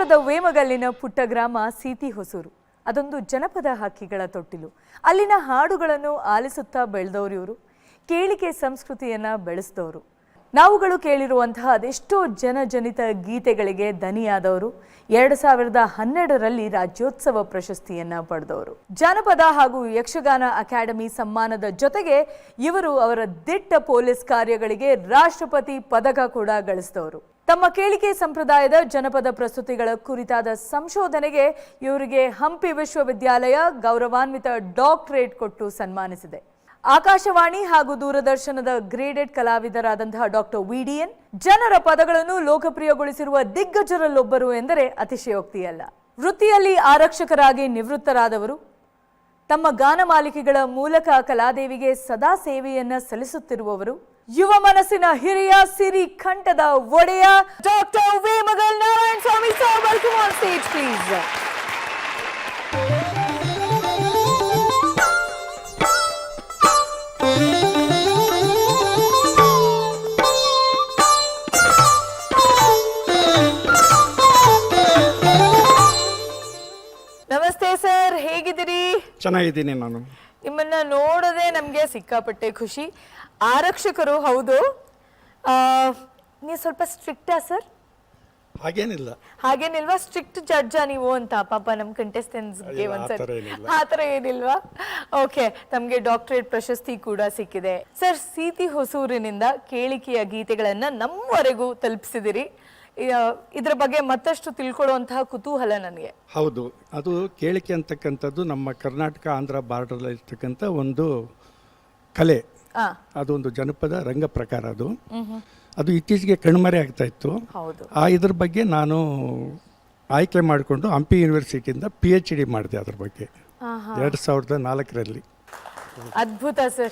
ಕೇರಳದ ವೇಮಗಲ್ಲಿನ ಪುಟ್ಟ ಗ್ರಾಮ ಸೀತಿ ಹೊಸೂರು. ಅದೊಂದು ಜನಪದ ಹಕ್ಕಿಗಳ ತೊಟ್ಟಿಲು. ಅಲ್ಲಿನ ಹಾಡುಗಳನ್ನು ಆಲಿಸುತ್ತಾ ಬೆಳೆದವರು ಇವರು. ಕೇಳಿಕೆ ಸಂಸ್ಕೃತಿಯನ್ನು ಬೆಳೆಸಿದವರು. ನಾವುಗಳು ಕೇಳಿರುವಂತಹ ಅದೆಷ್ಟೋ ಜನಜನಿತ ಗೀತೆಗಳಿಗೆ ದನಿಯಾದವರು. 2012ರಲ್ಲಿ ರಾಜ್ಯೋತ್ಸವ ಪ್ರಶಸ್ತಿಯನ್ನು ಪಡೆದವರು. ಜಾನಪದ ಹಾಗೂ ಯಕ್ಷಗಾನ ಅಕಾಡೆಮಿ ಸಮ್ಮಾನದ ಜೊತೆಗೆ ಇವರು ಅವರ ದಿಟ್ಟ ಪೊಲೀಸ್ ಕಾರ್ಯಗಳಿಗೆ ರಾಷ್ಟ್ರಪತಿ ಪದಕ ಕೂಡ ಗಳಿಸಿದವರು. ತಮ್ಮ ಕೇಳಿಕೆ ಸಂಪ್ರದಾಯದ ಜನಪದ ಪ್ರಸ್ತುತಿಗಳ ಕುರಿತಾದ ಸಂಶೋಧನೆಗೆ ಇವರಿಗೆ ಹಂಪಿ ವಿಶ್ವವಿದ್ಯಾಲಯ ಗೌರವಾನ್ವಿತ ಡಾಕ್ಟರೇಟ್ ಕೊಟ್ಟು ಸನ್ಮಾನಿಸಿದೆ. ಆಕಾಶವಾಣಿ ಹಾಗೂ ದೂರದರ್ಶನದ ಗ್ರೇಡೆಡ್ ಕಲಾವಿದರಾದಂತಹ ಡಾಕ್ಟರ್ ವಿಡಿಎನ್ ಜನರ ಪದಗಳನ್ನು ಲೋಕಪ್ರಿಯಗೊಳಿಸಿರುವ ದಿಗ್ಗಜರಲ್ಲೊಬ್ಬರು ಎಂದರೆ ಅತಿಶಯೋಕ್ತಿಯಲ್ಲ. ವೃತ್ತಿಯಲ್ಲಿ ಆರಕ್ಷಕರಾಗಿ ನಿವೃತ್ತರಾದವರು. ತಮ್ಮ ಗಾನ ಮಾಲಿಕೆಗಳ ಮೂಲಕ ಕಲಾದೇವಿಗೆ ಸದಾ ಸೇವೆಯನ್ನ ಸಲ್ಲಿಸುತ್ತಿರುವವರು. ಯುವ ಮನಸ್ಸಿನ ಹಿರಿಯ ಸಿರಿ ಕಂಠದ ಒಡೆಯ doctor Vemagal Narayana Swamy sir, welcome on stage please. ನಮಸ್ತೆ ಸರ್, ಹೇಗಿದ್ದೀರಿ? ಚೆನ್ನಾಗಿದ್ದೀನಿ. ನಾನು ನಿಮ್ಮನ್ನ ನೋಡೋದೇ ನಮಗೆ ಸಿಕ್ಕಾಪಟ್ಟೆ ಖುಷಿ. ಆರಕ್ಷಕರು ಹೌದು, ನೀವು ಸ್ವಲ್ಪ ಸ್ಟ್ರಿಕ್ಟಾ ಸರ್? ಹಾಗೇನಿಲ್ವಾ? ಸ್ಟ್ರಿಕ್ಟ್ ಜಡ್ಜಾ ನೀವು ಅಂತ ಪಾಪ ನಮ್ಮ ಕಂಟೆಸ್ಟೆಂಟ್ಸ್ಗೆ ಒಂದ್ಸರಿ ಆ ಥರ ಏನಿಲ್ವಾ? ಓಕೆ, ತಮಗೆ ಡಾಕ್ಟರೇಟ್ ಪ್ರಶಸ್ತಿ ಕೂಡ ಸಿಕ್ಕಿದೆ ಸರ್. ಸೀತಿ ಹೊಸೂರಿನಿಂದ ಕೇಳಿಕೆಯ ಗೀತೆಗಳನ್ನ ನಮ್ಮವರೆಗೂ ತಲುಪಿಸಿದಿರಿ. ಇದರ ಬಗ್ಗೆ ಮತ್ತಷ್ಟು ತಿಳ್ಕೊಳ್ಳುವಂತಹ ಕುತೂಹಲ ನನಗೆ. ಹೌದು, ಅದು ಕೇಳಿಕೆ ಅಂತಕ್ಕಂಥದ್ದು ನಮ್ಮ ಕರ್ನಾಟಕ ಆಂಧ್ರ ಬಾರ್ಡರ್ ಇರ್ತಕ್ಕಂಥ ಒಂದು ಕಲೆ. ಅದೊಂದು ಜನಪದ ರಂಗ ಪ್ರಕಾರ. ಅದು ಇತ್ತೀಚೆಗೆ ಕಣ್ಮರೆ ಆಗ್ತಾ ಇತ್ತು. ಇದ್ರ ಬಗ್ಗೆ ನಾನು ಆಯ್ಕೆ ಮಾಡಿಕೊಂಡು ಹಂಪಿ ಯೂನಿವರ್ಸಿಟಿಯಿಂದ PhD ಮಾಡಿದೆ ಅದ್ರ ಬಗ್ಗೆ 2004ರಲ್ಲಿ. ಅದ್ಭುತ ಸರ್,